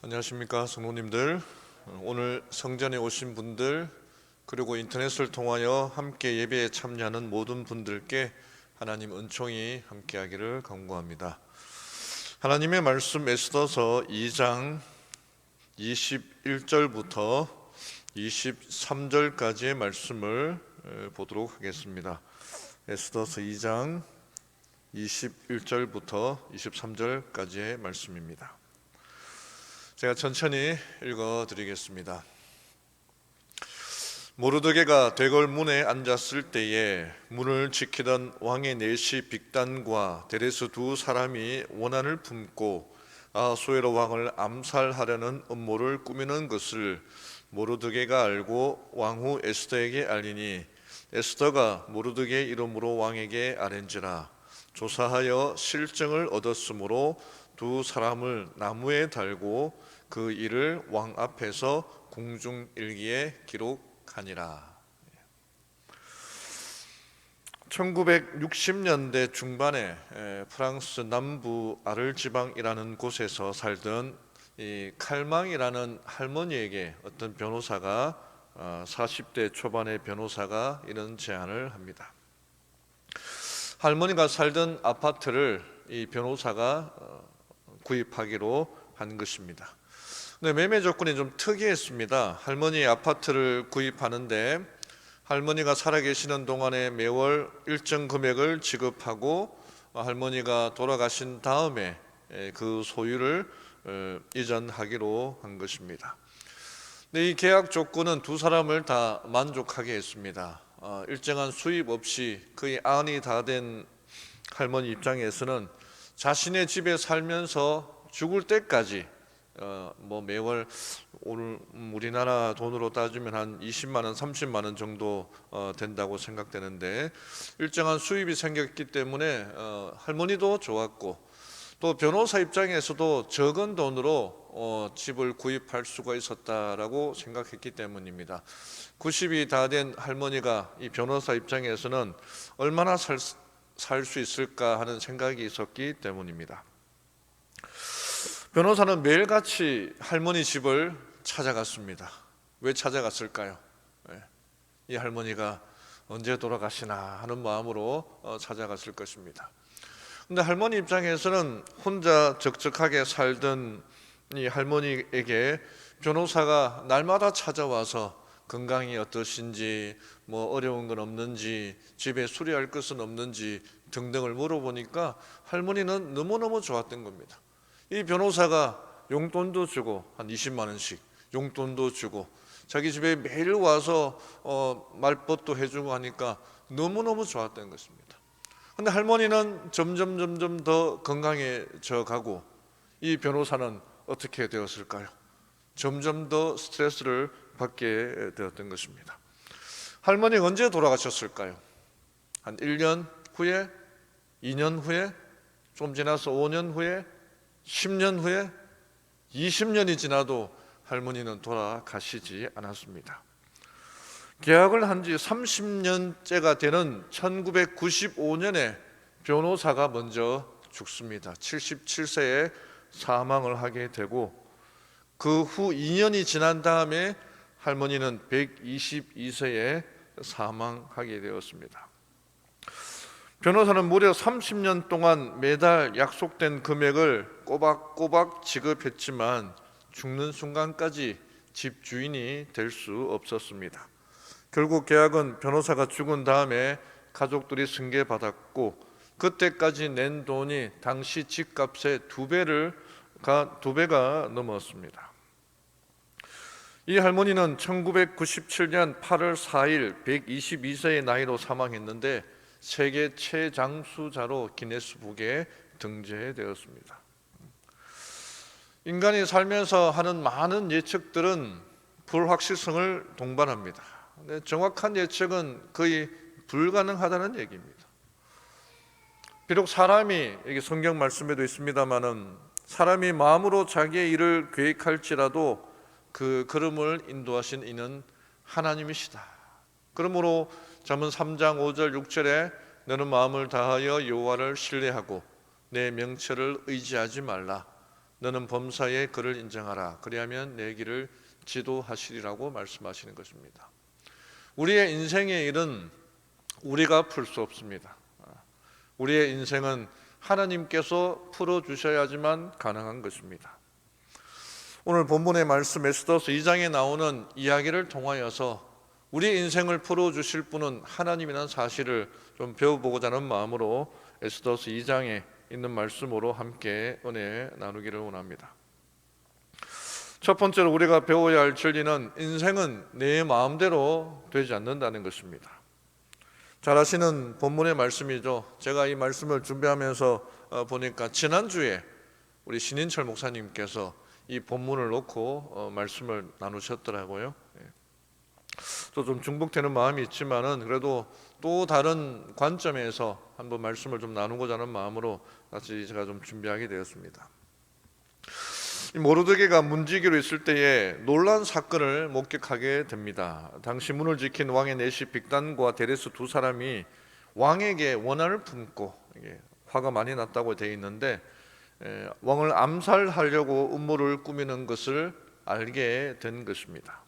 안녕하십니까 성도님들. 오늘 성전에 오신 분들 그리고 인터넷을 통하여 함께 예배에 참여하는 모든 분들께 하나님 은총이 함께하기를 간구합니다. 하나님의 말씀 에스더서 2장 21절부터 23절까지의 말씀을 보도록 하겠습니다. 에스더서 2장 21절부터 23절까지의 말씀입니다. 제가 천천히 읽어드리겠습니다. 모르드게가 대궐 문에 앉았을 때에 문을 지키던 왕의 내시 빅단과 데레스 두 사람이 원한을 품고 아하수에로 왕을 암살하려는 음모를 꾸미는 것을 모르드게가 알고 왕후 에스더에게 알리니 에스더가 모르드게 이름으로 왕에게 아뢰니라. 조사하여 실정을 얻었으므로 두 사람을 나무에 달고 그 일을 왕 앞에서 궁중일기에 기록하니라. 1960년대 중반에 프랑스 남부 아를 지방이라는 곳에서 살던 이 칼망이라는 할머니에게 어떤 변호사가 40대 초반의 변호사가 이런 제안을 합니다. 할머니가 살던 아파트를 이 변호사가 구입하기로 한 것입니다. 근데 매매 조건이 좀 특이했습니다. 할머니 아파트를 구입하는데 할머니가 살아계시는 동안에 매월 일정 금액을 지급하고 할머니가 돌아가신 다음에 그 소유를 이전하기로 한 것입니다. 근데 이 계약 조건은 두 사람을 다 만족하게 했습니다. 일정한 수입 없이 거의 안이 다 된 할머니 입장에서는 자신의 집에 살면서 죽을 때까지 매월 오늘 우리나라 돈으로 따지면 한 20만 원, 30만 원 정도 된다고 생각되는데 일정한 수입이 생겼기 때문에 할머니도 좋았고 또 변호사 입장에서도 적은 돈으로 집을 구입할 수가 있었다라고 생각했기 때문입니다. 90이 다 된 할머니가 이 변호사 입장에서는 얼마나 살 수 있을까 하는 생각이 있었기 때문입니다. 변호사는 매일같이 할머니 집을 찾아갔습니다. 왜 찾아갔을까요? 이 할머니가 언제 돌아가시나 하는 마음으로 찾아갔을 것입니다. 근데 할머니 입장에서는 혼자 적적하게 살던 이 할머니에게 변호사가 날마다 찾아와서 건강이 어떠신지, 어려운 건 없는지, 집에 수리할 것은 없는지 등등을 물어보니까 할머니는 너무너무 좋았던 겁니다. 이 변호사가 용돈도 주고 한 20만 원씩 용돈도 주고 자기 집에 매일 와서 말벗도 해주고 하니까 너무너무 좋았던 것입니다. 그런데 할머니는 점점 더 건강해져 가고 이 변호사는 어떻게 되었을까요? 점점 더 스트레스를 받게 되었던 것입니다. 할머니가 언제 돌아가셨을까요? 한 1년 후에? 2년 후에? 좀 지나서 5년 후에? 10년 후에? 20년이 지나도 할머니는 돌아가시지 않았습니다. 계약을 한 지 30년째가 되는 1995년에 변호사가 먼저 죽습니다. 77세에 사망을 하게 되고 그 후 2년이 지난 다음에 할머니는 122세에 사망하게 되었습니다. 변호사는 무려 30년 동안 매달 약속된 금액을 꼬박꼬박 지급했지만 죽는 순간까지 집 주인이 될 수 없었습니다. 결국 계약은 변호사가 죽은 다음에 가족들이 승계받았고 그때까지 낸 돈이 당시 집값의 두 배가 넘었습니다. 이 할머니는 1997년 8월 4일 122세의 나이로 사망했는데 세계 최장수자로 기네스북에 등재되었습니다. 인간이 살면서 하는 많은 예측들은 불확실성을 동반합니다. 정확한 예측은 거의 불가능하다는 얘기입니다. 비록 사람이, 이게 성경 말씀에도 있습니다마는 사람이 마음으로 자기의 일을 계획할지라도 그 걸음을 인도하신 이는 하나님이시다. 그러므로 잠언 3장 5절 6절에 너는 마음을 다하여 여호와를 신뢰하고 내 명철을 의지하지 말라. 너는 범사에 그를 인정하라. 그리하면 내 길을 지도하시리라고 말씀하시는 것입니다. 우리의 인생의 일은 우리가 풀 수 없습니다. 우리의 인생은 하나님께서 풀어주셔야지만 가능한 것입니다. 오늘 본문의 말씀 에스더서 2장에 나오는 이야기를 통하여서 우리 인생을 풀어주실 분은 하나님이라는 사실을 좀 배워보고자 하는 마음으로 에스더서 2장에 있는 말씀으로 함께 은혜 나누기를 원합니다. 첫 번째로 우리가 배워야 할 진리는 인생은 내 마음대로 되지 않는다는 것입니다. 잘 아시는 본문의 말씀이죠. 제가 이 말씀을 준비하면서 보니까 지난주에 우리 신인철 목사님께서 이 본문을 놓고 말씀을 나누셨더라고요. 또 좀 중복되는 마음이 있지만은 그래도 또 다른 관점에서 한번 말씀을 좀 나누고자 하는 마음으로 다시 제가 좀 준비하게 되었습니다. 이 모르드게가 문지기로 있을 때에 놀라운 사건을 목격하게 됩니다. 당시 문을 지킨 왕의 내시 빅단과 데레스 두 사람이 왕에게 원한을 품고 화가 많이 났다고 되어 있는데 왕을 암살하려고 음모를 꾸미는 것을 알게 된 것입니다.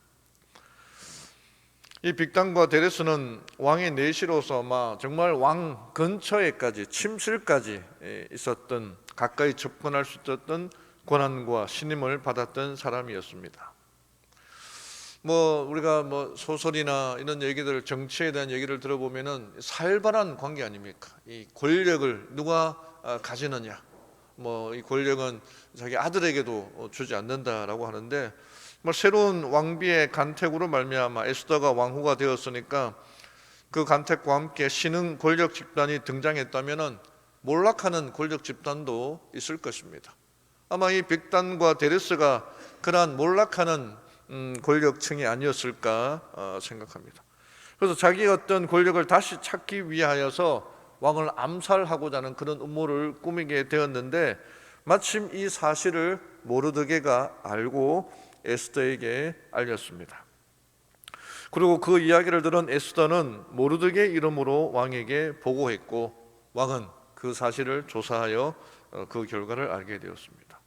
이 빅단과 데레스는 왕의 내시로서 정말 왕 근처에까지 침실까지 있었던, 가까이 접근할 수 있었던 권한과 신임을 받았던 사람이었습니다. 우리가 소설이나 이런 얘기들, 정치에 대한 얘기를 들어보면은 살벌한 관계 아닙니까? 이 권력을 누가 가지느냐, 이 권력은 자기 아들에게도 주지 않는다라고 하는데, 새로운 왕비의 간택으로 말미암아 에스더가 왕후가 되었으니까 그 간택과 함께 신흥 권력 집단이 등장했다면은 몰락하는 권력 집단도 있을 것입니다. 아마 이 빅단과 데레스가 그러한 몰락하는 권력층이 아니었을까 생각합니다. 그래서 자기의 어떤 권력을 다시 찾기 위하여서 왕을 암살하고자 하는 그런 음모를 꾸미게 되었는데, 마침 이 사실을 모르드게가 알고 에스더에게 알렸습니다. 그리고 그 이야기를 들은 에스더는 모르드게 이름으로 왕에게 보고했고, 왕은 그 사실을 조사하여 그 결과를 알게 되었습니다.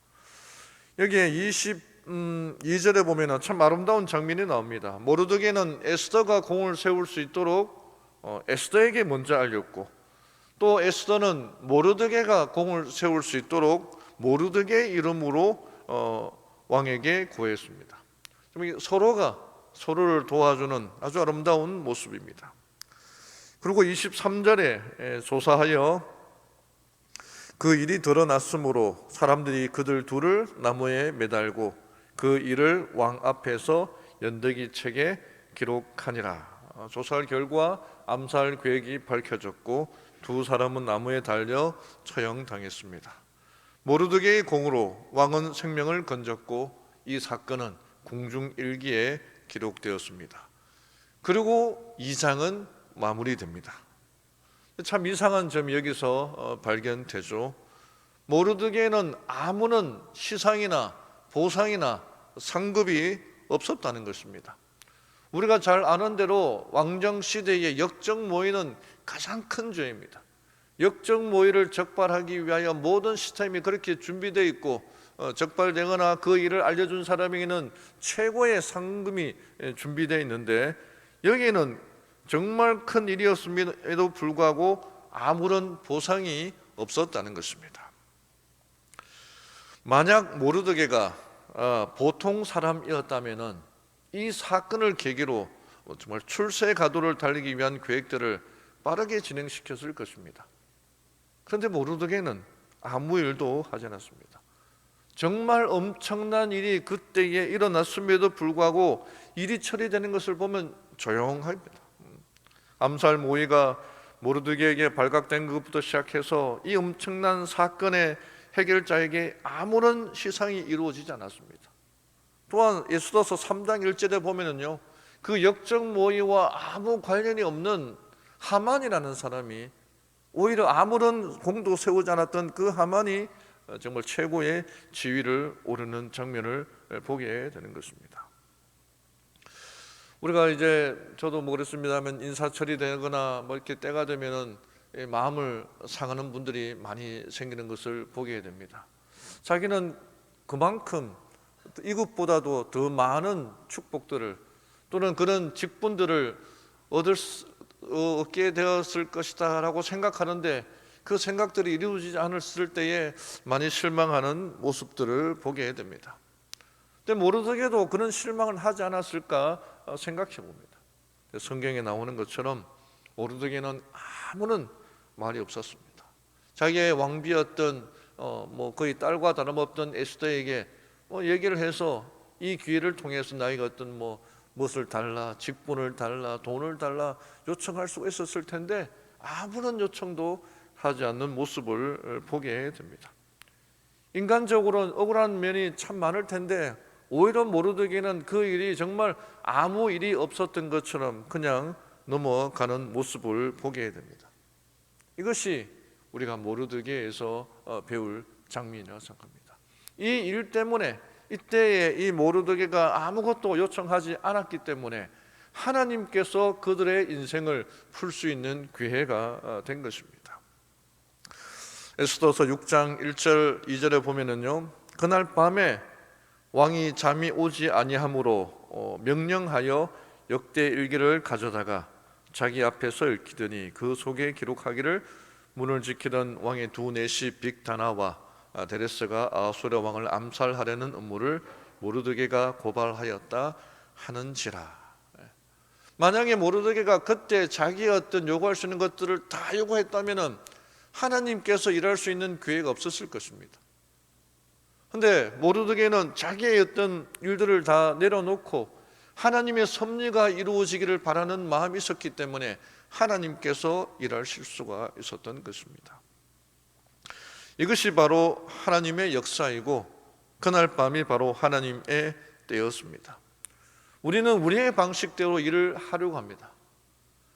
여기에 22절에 보면 참 아름다운 장면이 나옵니다. 모르드게는 에스더가 공을 세울 수 있도록 에스더에게 먼저 알렸고, 또 에스더는 모르드게가 공을 세울 수 있도록 모르드게 이름으로 왕에게 구했습니다. 서로가 서로를 도와주는 아주 아름다운 모습입니다. 그리고 23절에 조사하여 그 일이 드러났으므로 사람들이 그들 둘을 나무에 매달고 그 일을 왕 앞에서 연대기 책에 기록하니라. 조사할 결과 암살 계획이 밝혀졌고 두 사람은 나무에 달려 처형당했습니다. 모르드게의 공으로 왕은 생명을 건졌고 이 사건은 궁중일기에 기록되었습니다. 그리고 2장은 마무리됩니다. 참 이상한 점이 여기서 발견되죠. 모르드게는 아무런 시상이나 보상이나 상급이 없었다는 것입니다. 우리가 잘 아는 대로 왕정시대의 역적모의는 가장 큰 죄입니다. 역적모의를 적발하기 위하여 모든 시스템이 그렇게 준비되어 있고 적발되거나 그 일을 알려준 사람에게는 최고의 상금이 준비되어 있는데, 여기에는 정말 큰 일이었음에도 불구하고 아무런 보상이 없었다는 것입니다. 만약 모르드게가 보통 사람이었다면은 이 사건을 계기로 정말 출세 가도를 달리기 위한 계획들을 빠르게 진행시켰을 것입니다. 그런데 모르드게는 아무 일도 하지 않았습니다. 정말 엄청난 일이 그때에 일어났음에도 불구하고 일이 처리되는 것을 보면 조용합니다. 암살 모의가 모르드게에게 발각된 것부터 시작해서 이 엄청난 사건의 해결자에게 아무런 시상이 이루어지지 않았습니다. 또한 에스더서 3장 1절에 보면은요, 그 역적 모의와 아무 관련이 없는 하만이라는 사람이, 오히려 아무런 공도 세우지 않았던 그 하만이 정말 최고의 지위를 오르는 장면을 보게 되는 것입니다. 우리가 이제 저도 그랬습니다만 인사철이 되거나 이렇게 때가 되면은 마음을 상하는 분들이 많이 생기는 것을 보게 됩니다. 자기는 그만큼 이것보다도 더 많은 축복들을 또는 그런 직분들을 얻게 되었을 것이다 라고 생각하는데 그 생각들이 이루어지지 않았을 때에 많이 실망하는 모습들을 보게 됩니다. 근데 모르드게도 그런 실망을 하지 않았을까 생각해 봅니다. 성경에 나오는 것처럼 모르드게는 아무런 말이 없었습니다. 자기의 왕비였던 거의 딸과 다름없던 에스더에게 얘기를 해서 이 기회를 통해서 나에게 어떤 무엇을 달라, 직분을 달라, 돈을 달라 요청할 수 있었을 텐데 아무런 요청도 하지 않는 모습을 보게 됩니다. 인간적으로는 억울한 면이 참 많을 텐데 오히려 모르드게는 그 일이 정말 아무 일이 없었던 것처럼 그냥 넘어가는 모습을 보게 됩니다. 이것이 우리가 모르드게에서 배울 장면이라고 생각합니다. 이 일 때문에 이때에 이 모르드게가 아무것도 요청하지 않았기 때문에 하나님께서 그들의 인생을 풀 수 있는 기회가 된 것입니다. 에스더서 6장 1절 2절에 보면은요, 그날 밤에 왕이 잠이 오지 아니하므로 명령하여 역대 일기를 가져다가 자기 앞에서 읽히더니 그 속에 기록하기를 문을 지키던 왕의 두 내시 빅다나와 데레스가 아수르 왕을 암살하려는 음모를 모르드게가 고발하였다 하는지라. 만약에 모르드게가 그때 자기의 어떤 요구할 수 있는 것들을 다 요구했다면은 하나님께서 일할 수 있는 기회가 없었을 것입니다. 그런데 모르드게는 자기의 어떤 일들을 다 내려놓고 하나님의 섭리가 이루어지기를 바라는 마음이 있었기 때문에 하나님께서 일하실 수가 있었던 것입니다. 이것이 바로 하나님의 역사이고 그날 밤이 바로 하나님의 때였습니다. 우리는 우리의 방식대로 일을 하려고 합니다.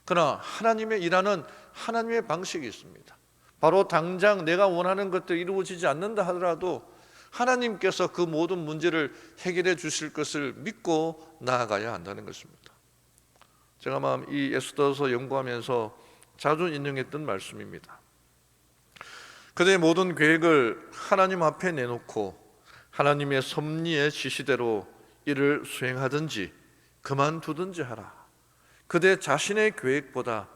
그러나 하나님의 일하는 하나님의 방식이 있습니다. 바로 당장 내가 원하는 것들이 이루어지지 않는다 하더라도 하나님께서 그 모든 문제를 해결해 주실 것을 믿고 나아가야 한다는 것입니다. 제가 이 에스더서 연구하면서 자주 인용했던 말씀입니다. 그들의 모든 계획을 하나님 앞에 내놓고 하나님의 섭리의 지시대로 일을 수행하든지 그만두든지 하라. 그대 자신의 계획보다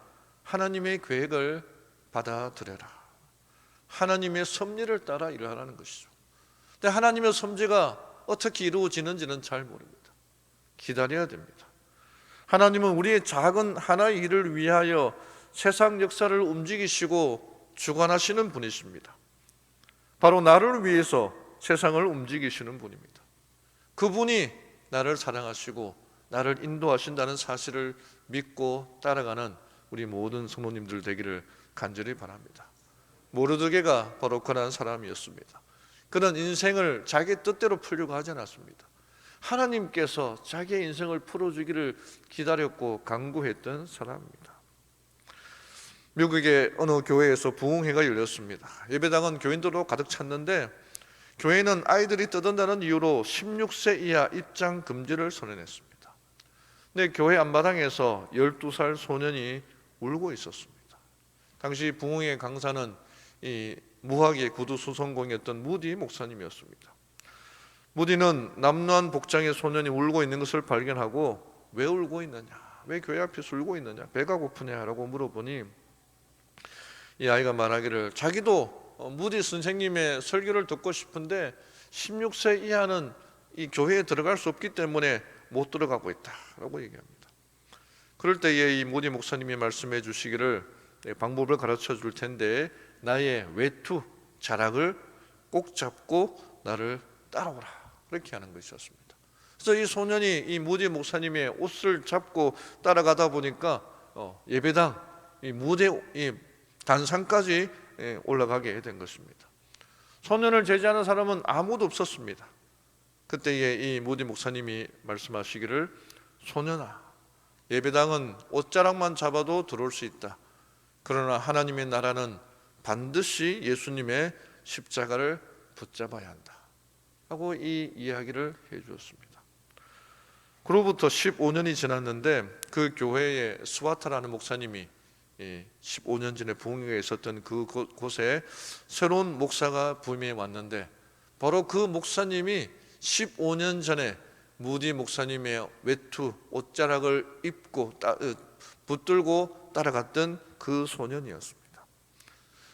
하나님의 계획을 받아들여라. 하나님의 섭리를 따라 일을 하라는 것이죠. 근데 하나님의 섭리가 어떻게 이루어지는지는 잘 모릅니다. 기다려야 됩니다. 하나님은 우리의 작은 하나의 일을 위하여 세상 역사를 움직이시고 주관하시는 분이십니다. 바로 나를 위해서 세상을 움직이시는 분입니다. 그분이 나를 사랑하시고 나를 인도하신다는 사실을 믿고 따라가는 우리 모든 성도님들 되기를 간절히 바랍니다. 모르드게가 바로 그런 사람이었습니다. 그는 인생을 자기 뜻대로 풀려고 하지 않았습니다. 하나님께서 자기의 인생을 풀어주기를 기다렸고 간구했던 사람입니다. 미국의 어느 교회에서 부흥회가 열렸습니다. 예배당은 교인들로 가득 찼는데 교회는 아이들이 떠든다는 이유로 16세 이하 입장 금지를 선언했습니다. 근데 교회 앞마당에서 12살 소년이 울고 있었습니다. 당시 부흥회 강사는 이 무학의 구두 수성공이었던 무디 목사님이었습니다. 무디는 남루한 복장의 소년이 울고 있는 것을 발견하고 왜 울고 있느냐, 왜 교회 앞에서 울고 있느냐, 배가 고프냐라고 물어보니 이 아이가 말하기를 자기도 무디 선생님의 설교를 듣고 싶은데 16세 이하는 이 교회에 들어갈 수 없기 때문에 못 들어가고 있다라고 얘기합니다. 그럴 때에 이 무디 목사님이 말씀해 주시기를 방법을 가르쳐 줄 텐데 나의 외투 자락을 꼭 잡고 나를 따라오라, 그렇게 하는 것이었습니다. 그래서 이 소년이 이 무디 목사님의 옷을 잡고 따라가다 보니까 예배당 이 무대 이 단상까지 올라가게 된 것입니다. 소년을 제지하는 사람은 아무도 없었습니다. 그때에 이 무디 목사님이 말씀하시기를 소년아, 예배당은 옷자락만 잡아도 들어올 수 있다. 그러나 하나님의 나라는 반드시 예수님의 십자가를 붙잡아야 한다 하고 이 이야기를 해 주었습니다. 그로부터 15년이 지났는데 그 교회에 스와타라는 목사님이 15년 전에 부흥회가 있었던 그곳에 새로운 목사가 부임해 왔는데 바로 그 목사님이 15년 전에 무디 목사님의 외투 옷자락을 입고 붙들고 따라갔던 그 소년이었습니다.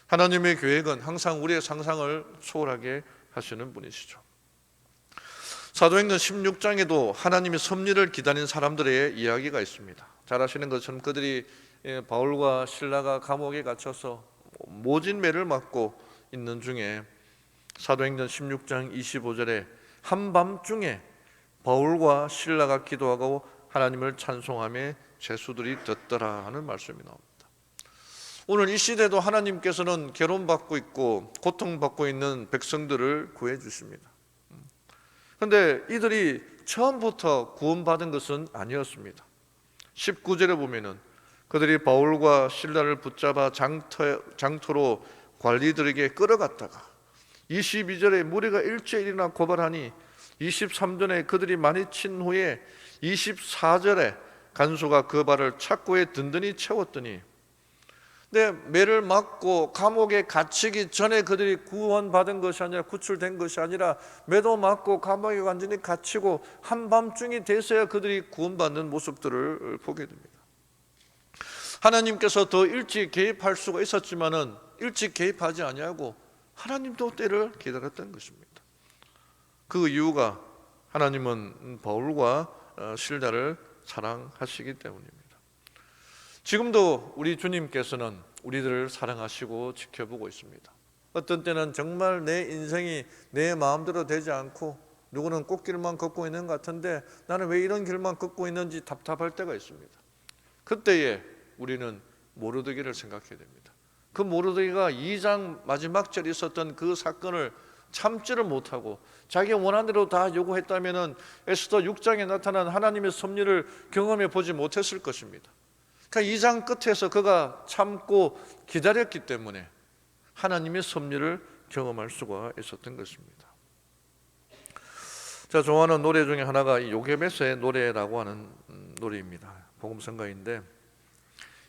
하나님의 계획은 항상 우리의 상상을 초월하게 하시는 분이시죠. 사도행전 16장에도 하나님의 섭리를 기다린 사람들의 이야기가 있습니다. 잘 아시는 것처럼 그들이 바울과 실라가 감옥에 갇혀서 모진매를 맞고 있는 중에 사도행전 16장 25절에 한밤중에 바울과 실라가 기도하고 하나님을 찬송하며 죄수들이 듣더라 하는 말씀이 나옵니다. 오늘 이 시대도 하나님께서는 괴로움받고 있고 고통받고 있는 백성들을 구해 주십니다. 그런데 이들이 처음부터 구원받은 것은 아니었습니다. 19절에 보면은 그들이 바울과 실라를 붙잡아 장터로 관리들에게 끌어갔다가 22절에 무리가 일제히 일어나 고발하니 23절에 그들이 많이 친 후에 24절에 간수가 그 발을 착고에 든든히 채웠더니, 근데 매를 맞고 감옥에 갇히기 전에 그들이 구원받은 것이 아니라, 구출된 것이 아니라 매도 맞고 감옥에 완전히 갇히고 한밤중이 돼서야 그들이 구원받는 모습들을 보게 됩니다. 하나님께서 더 일찍 개입할 수가 있었지만은 일찍 개입하지 아니하고 하나님도 때를 기다렸던 것입니다. 그 이유가 하나님은 바울과 실라를 사랑하시기 때문입니다. 지금도 우리 주님께서는 우리들을 사랑하시고 지켜보고 있습니다. 어떤 때는 정말 내 인생이 내 마음대로 되지 않고 누구는 꽃길만 걷고 있는 것 같은데 나는 왜 이런 길만 걷고 있는지 답답할 때가 있습니다. 그때에 우리는 모르드기를 생각해야 됩니다. 그 모르드기가 2장 마지막 절에 있었던 그 사건을 참지를 못하고 자기 원하는 대로 다 요구했다면 에스더 6장에 나타난 하나님의 섭리를 경험해 보지 못했을 것입니다. 그러니까 2장 끝에서 그가 참고 기다렸기 때문에 하나님의 섭리를 경험할 수가 있었던 것입니다. 제가 좋아하는 노래 중에 하나가 이 요게베스의 노래라고 하는 노래입니다. 복음성가인데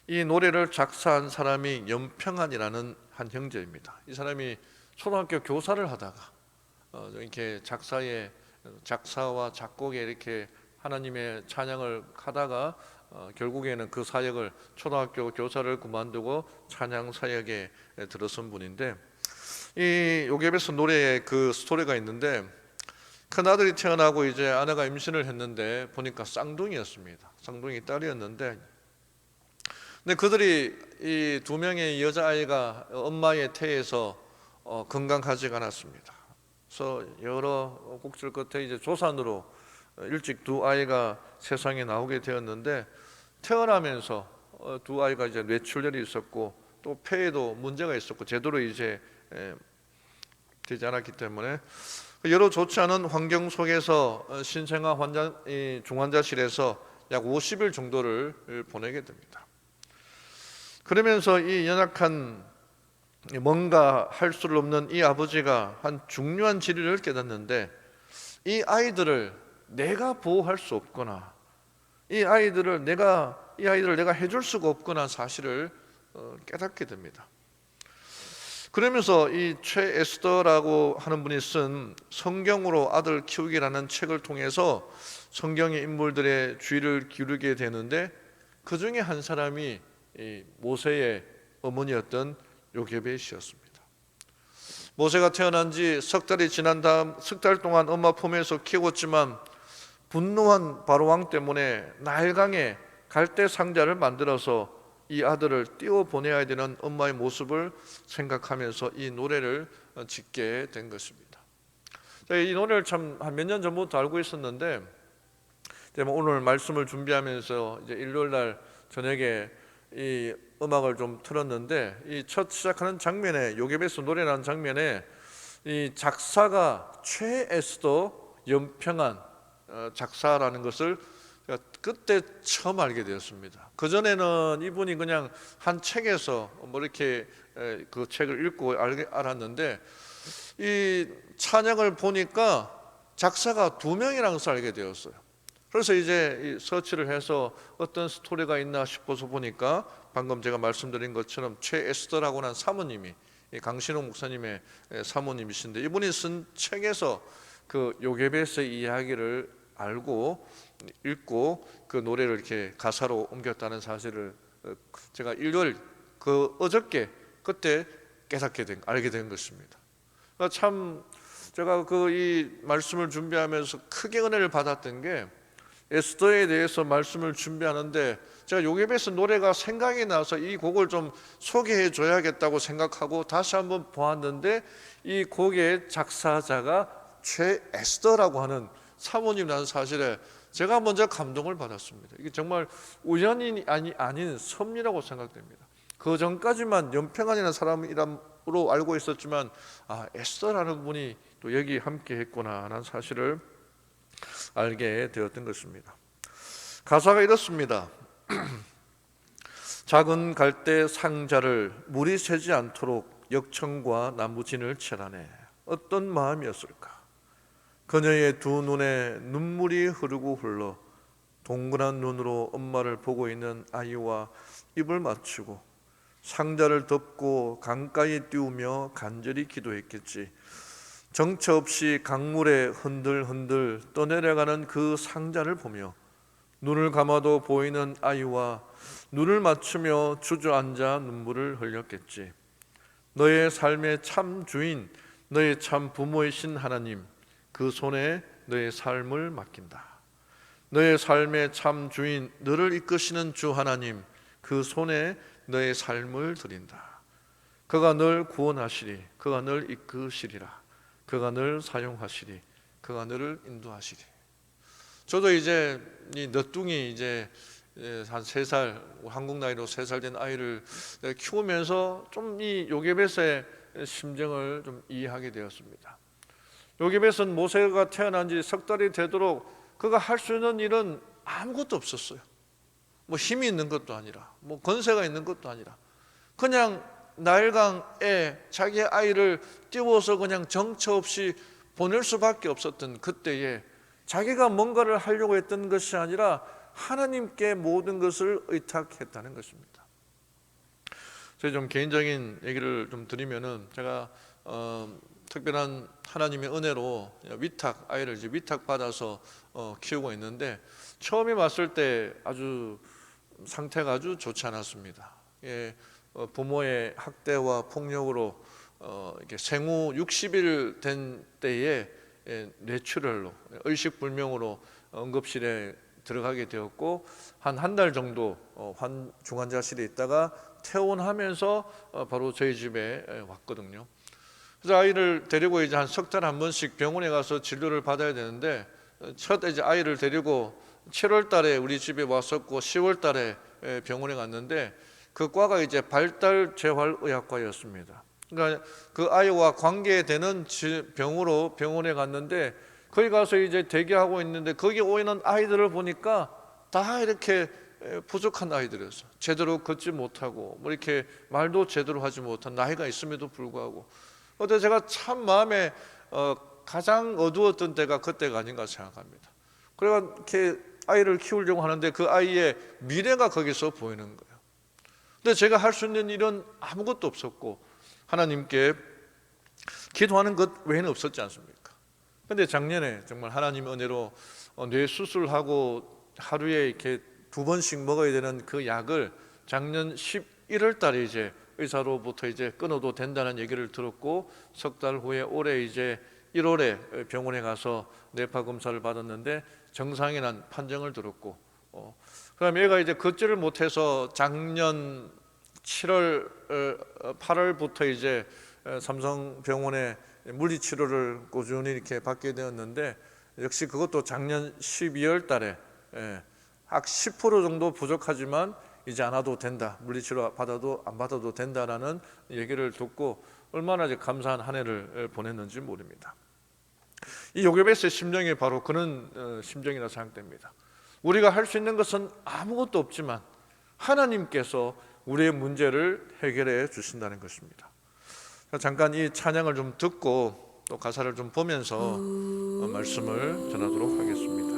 이 노래를 작사한 사람이 연평안이라는 한 형제입니다. 이 사람이 초등학교 교사를 하다가 이렇게 작사와 작곡에 이렇게 하나님의 찬양을 하다가 결국에는 그 사역을 초등학교 교사를 그만두고 찬양 사역에 들어선 분인데, 이 요게베스 노래에 그 스토리가 있는데 큰 아들이 태어나고 이제 아내가 임신을 했는데 보니까 쌍둥이였습니다. 쌍둥이 딸이었는데, 근데 그들이 이 두 명의 여자아이가 엄마의 태에서 건강하지가 않았습니다. 그래서 여러 곡절 끝에 이제 조산으로 일찍 두 아이가 세상에 나오게 되었는데, 태어나면서 두 아이가 이제 뇌출혈이 있었고 또 폐에도 문제가 있었고 제대로 이제 되지 않았기 때문에 여러 좋지 않은 환경 속에서 신생아 중환자실에서 약 50일 정도를 보내게 됩니다. 그러면서 이 연약한 뭔가 할 수 없는 이 아버지가 한 중요한 진리를 깨닫는데, 이 아이들을 내가 보호할 수 없거나 이 아이들을 내가 해줄 수가 없거나 사실을 깨닫게 됩니다. 그러면서 이 최에스더라고 하는 분이 쓴 성경으로 아들 키우기라는 책을 통해서 성경의 인물들의 주의를 기울이게 되는데, 그 중에 한 사람이 이 모세의 어머니였던 요게벳이었습니다. 모세가 태어난 지 석 달이 지난 다음 석 달 동안 엄마 품에서 키웠지만 분노한 바로 왕 때문에 나일강에 갈대 상자를 만들어서 이 아들을 띄워 보내야 되는 엄마의 모습을 생각하면서 이 노래를 짓게 된 것입니다. 이 노래를 참 한 몇 년 전부터 알고 있었는데, 오늘 말씀을 준비하면서 이제 일요일 날 저녁에 이 음악을 좀 틀었는데, 이 첫 시작하는 장면에 요게베스 노래라는 장면에 이 작사가 최에스더 연평안 작사라는 것을 제가 그때 처음 알게 되었습니다. 그 전에는 이분이 그냥 한 책에서 뭐 이렇게 그 책을 읽고 알았는데, 이 찬양을 보니까 작사가 두 명이라는 것을 알게 되었어요. 그래서 이제 서치를 해서 어떤 스토리가 있나 싶어서 보니까 방금 제가 말씀드린 것처럼 최에스더라고 하는 사모님이 강신호 목사님의 사모님이신데, 이분이 쓴 책에서 그 요게벳의 이야기를 알고 읽고 그 노래를 이렇게 가사로 옮겼다는 사실을 제가 일요일 어저께 그때 알게 된 것입니다. 그러니까 참 제가 이 말씀을 준비하면서 크게 은혜를 받았던 게, 에스더에 대해서 말씀을 준비하는데 제가 요게벳의 노래가 생각이 나서 이 곡을 좀 소개해 줘야겠다고 생각하고 다시 한번 보았는데, 이 곡의 작사자가 최에스더라고 하는 사모님이라는 사실에 제가 먼저 감동을 받았습니다. 이게 정말 우연이 아닌 섭리라고 생각됩니다. 그 전까지만 연평안이라는 사람으로 알고 있었지만, 에스더라는 분이 또 여기 함께 했구나라는 사실을 알게 되었던 것입니다. 가사가 이렇습니다. 작은 갈대 상자를 물이 새지 않도록 역청과 나무진을 칠하네. 어떤 마음이었을까? 그녀의 두 눈에 눈물이 흐르고 흘러 동그란 눈으로 엄마를 보고 있는 아이와 입을 맞추고 상자를 덮고 강가에 띄우며 간절히 기도했겠지. 정처 없이 강물에 흔들흔들 떠내려가는 그 상자를 보며 눈을 감아도 보이는 아이와 눈을 맞추며 주저앉아 눈물을 흘렸겠지. 너의 삶의 참 주인, 너의 참 부모이신 하나님, 그 손에 너의 삶을 맡긴다. 너의 삶의 참 주인, 너를 이끄시는 주 하나님, 그 손에 너의 삶을 드린다. 그가 널 구원하시리, 그가 널 이끄시리라. 그가 널 사용하시리, 그가 너를 인도하시리. 저도 이제 이 너뚱이 이제 한 3살, 한국 나이로 3살 된 아이를 키우면서 좀 이 요게벳의 심정을 좀 이해하게 되었습니다. 요게벳은 모세가 태어난 지 석 달이 되도록 그가 할 수 있는 일은 아무것도 없었어요. 뭐 힘이 있는 것도 아니라, 뭐 권세가 있는 것도 아니라, 그냥 나일강에 자기 아이를 띄워서 그냥 정처 없이 보낼 수밖에 없었던 그때에 자기가 뭔가를 하려고 했던 것이 아니라 하나님께 모든 것을 의탁했다는 것입니다. 제가 좀 개인적인 얘기를 좀 드리면은, 제가 특별한 하나님의 은혜로 아이를 이제 위탁받아서 키우고 있는데, 처음에 왔을 때 상태가 아주 좋지 않았습니다. 부모의 학대와 폭력으로 이렇게 생후 60일 된 때에 뇌출혈로 의식불명으로 응급실에 들어가게 되었고, 한 달 정도 중환자실에 있다가 퇴원하면서 바로 저희 집에 왔거든요. 그래서 아이를 데리고 이제 한 석 달에 한 번씩 병원에 가서 진료를 받아야 되는데, 첫 이제 아이를 데리고 7월 달에 우리 집에 왔었고 10월 달에 병원에 갔는데, 그 과가 이제 발달 재활의학과였습니다. 그러니까 그 아이와 관계되는 병원에 갔는데, 거기 가서 이제 대기하고 있는데 거기 오는 아이들을 보니까 다 이렇게 부족한 아이들이었어요. 제대로 걷지 못하고 뭐 이렇게 말도 제대로 하지 못한, 나이가 있음에도 불구하고. 그때 제가 참 마음에 가장 어두웠던 때가 그때가 아닌가 생각합니다. 그래서 이렇게 아이를 키우려고 하는데 그 아이의 미래가 거기서 보이는 거예요. 근데 제가 할 수 있는 일은 아무것도 없었고 하나님께 기도하는 것 외에는 없었지 않습니까? 근데 작년에 정말 하나님의 은혜로 뇌 수술하고 하루에 이렇게 2번씩 먹어야 되는 그 약을 작년 11월 달에 이제 의사로부터 이제 끊어도 된다는 얘기를 들었고, 석 달 후에 올해 이제 1월에 병원에 가서 뇌파 검사를 받았는데 정상이란 판정을 들었고, 그다음에 얘가 이제 걷지를 못해서 작년 8월부터 이제 삼성병원에 물리치료를 꾸준히 이렇게 받게 되었는데, 역시 그것도 작년 12월 달에 약 10% 정도 부족하지만 이제 안 와도 된다, 물리치료 안 받아도 된다라는 얘기를 듣고 얼마나 이제 감사한 한 해를 보냈는지 모릅니다. 이 요게벳의 심정이 바로 그런 심정이라 생각됩니다. 우리가 할 수 있는 것은 아무것도 없지만 하나님께서 우리의 문제를 해결해 주신다는 것입니다. 잠깐 이 찬양을 좀 듣고 또 가사를 좀 보면서 말씀을 전하도록 하겠습니다.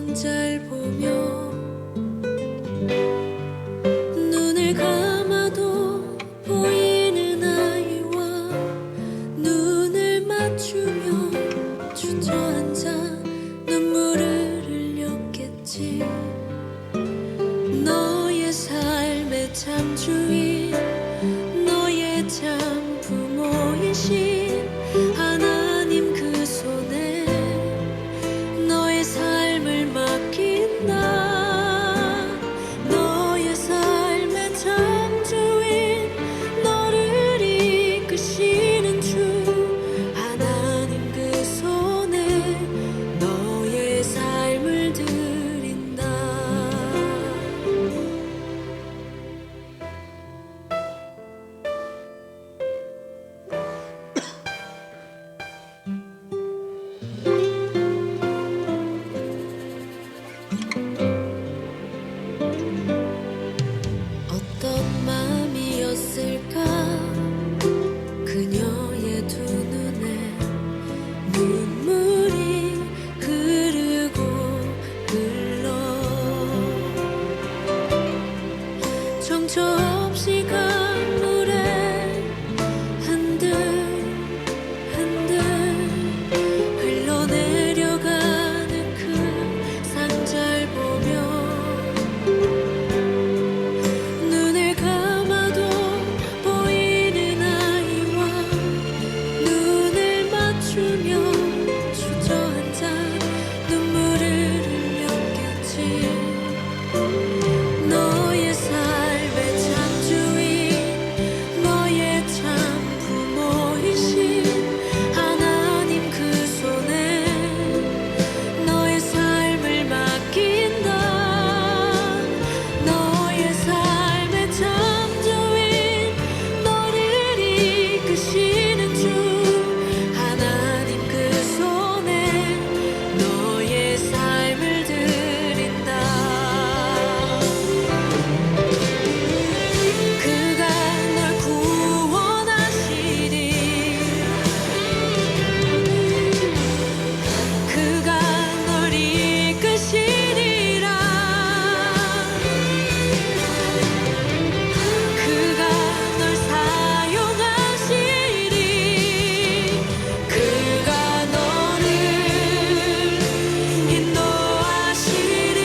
상자를 보며 눈을 감아도 보이는 아이와 눈을 맞추며 주저앉아 눈물을 흘렸겠지. 너의 삶의 참 주인, 너의 참 부모이신 하나님 그 손에 너의 삶을 맡긴다. 너의 삶의 참 주인, 너를 이끄시는 주 하나님 그 손에 너의 삶을 드린다. 어떤 마음이었을까 그녀의 두 눈에 눈물이 흐르고 흘러 정처 없이 강물에 한들 흘러내려가는 그 상자를 보며 눈을 감아도 보이는 아이와 눈을 맞추며 주저앉아 눈물을 흘렸겠지. 너의 삶의 참 주인, 너의 참 부모이신 하나님 그 손에 너의 삶을 맡긴다. 너의 삶의 참 주인, 너를 이끄시는 주 하나님 그 손에 너의 삶을 드린다. 그가 널 구원하시리. 그가 널 이끄시리라. 그가 널 사용하시리. 그가 너를 인도하시리.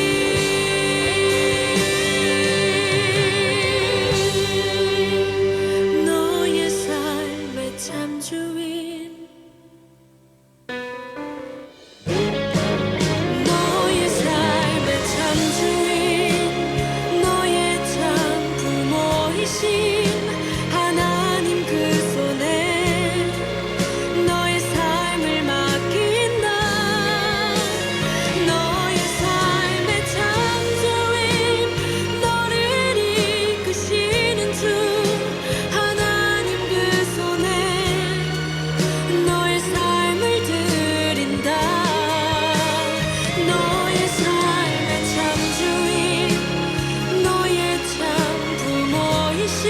너의 삶의 참 주인, 너의 삶의 참 주인, 너의 참 부모이신 하나님 그 손에 너의 삶을 맡긴다. 너의 삶의 참 주인, 너를 이끄시는 주 하나님 그 손에 너의 삶을 드린다. 너의 삶의 참 주인, 너의 참 부모이신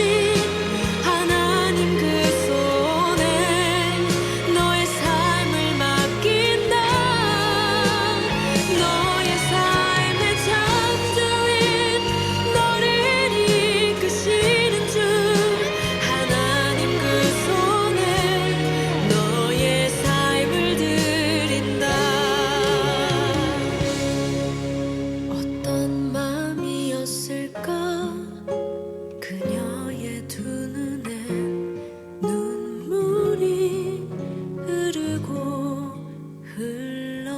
하나님 그 손에 너의 삶을 맡긴다. 너의 삶의 참 주인, 너를 이끄시는 주 하나님 그 손에 너의 삶을 드린다. 어떤 마음이었을까 그녀의 두 눈에 눈물이 흐르고 흘러.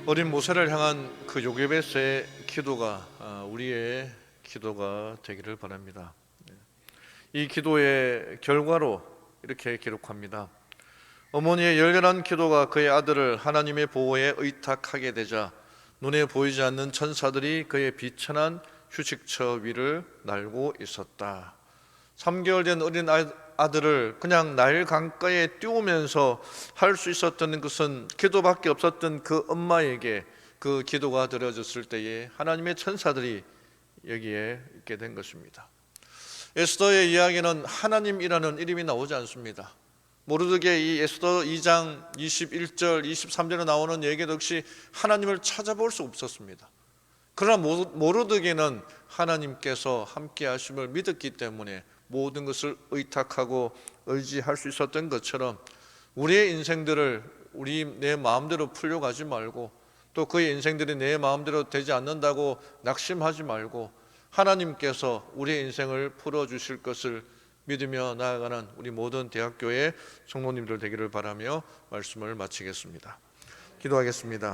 어린 모세를 향한 그 요게베스의 기도가 우리의 기도가 되기를 바랍니다. 이 기도의 결과로 이렇게 기록합니다. 어머니의 열렬한 기도가 그의 아들을 하나님의 보호에 의탁하게 되자 눈에 보이지 않는 천사들이 그의 비천한 휴식처 위를 날고 있었다. 3개월 된 어린 아들을 그냥 나일 강가에 띄우면서 할 수 있었던 것은 기도밖에 없었던 그 엄마에게 그 기도가 드려졌을 때에 하나님의 천사들이 여기에 있게 된 것입니다. 에스더의 이야기는 하나님이라는 이름이 나오지 않습니다. 모르드게의 이 에스더 2장 21절 23절에 나오는 얘기도 역시 하나님을 찾아볼 수 없었습니다. 그러나 모르드게는 하나님께서 함께 하심을 믿었기 때문에 모든 것을 의탁하고 의지할 수 있었던 것처럼 우리의 인생들을 내 마음대로 풀려가지 말고, 또 그의 인생들이 내 마음대로 되지 않는다고 낙심하지 말고 하나님께서 우리의 인생을 풀어주실 것을 믿으며 나아가는 우리 모든 대학교의 성도님들 되기를 바라며 말씀을 마치겠습니다. 기도하겠습니다.